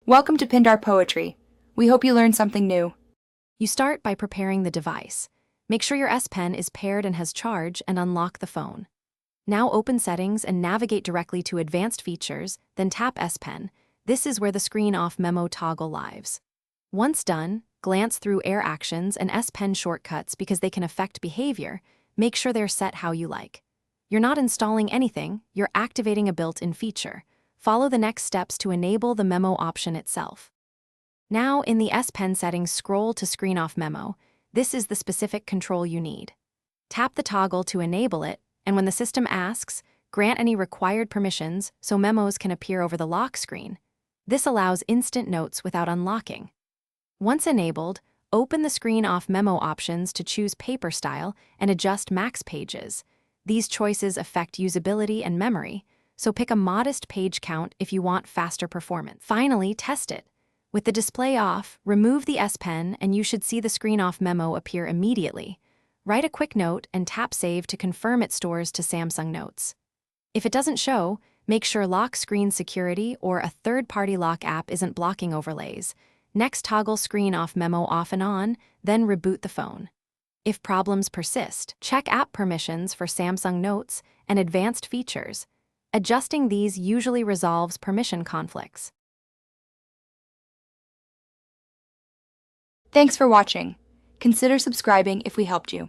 Welcome to Pindar Poetry. We hope you learned something new. You start by preparing the device. Make sure your S Pen is paired and has charge, and unlock the phone. Now open Settings and navigate directly to Advanced Features, then tap S Pen. This is where the screen off memo toggle lives. Once done, glance through Air Actions and S Pen shortcuts because they can affect behavior. Make sure they're set how you like. You're not installing anything, you're activating a built-in feature. Follow the next steps to enable the memo option itself. Now, in the S Pen settings, scroll to Screen Off Memo. This is the specific control you need. Tap the toggle to enable it, and when the system asks, grant any required permissions so memos can appear over the lock screen. This allows instant notes without unlocking. Once enabled, open the Screen Off Memo options to choose paper style and adjust max pages. These choices affect usability and memory, so pick a modest page count if you want faster performance. Finally, test it. With the display off, remove the S Pen and you should see the Screen Off Memo appear immediately. Write a quick note and tap Save to confirm it stores to Samsung Notes. If it doesn't show, make sure Lock Screen Security or a third-party lock app isn't blocking overlays. Next, toggle Screen Off Memo off and on, then reboot the phone. If problems persist, check app permissions for Samsung Notes and advanced features. Adjusting these usually resolves permission conflicts. Thanks for watching. Consider subscribing if we helped you.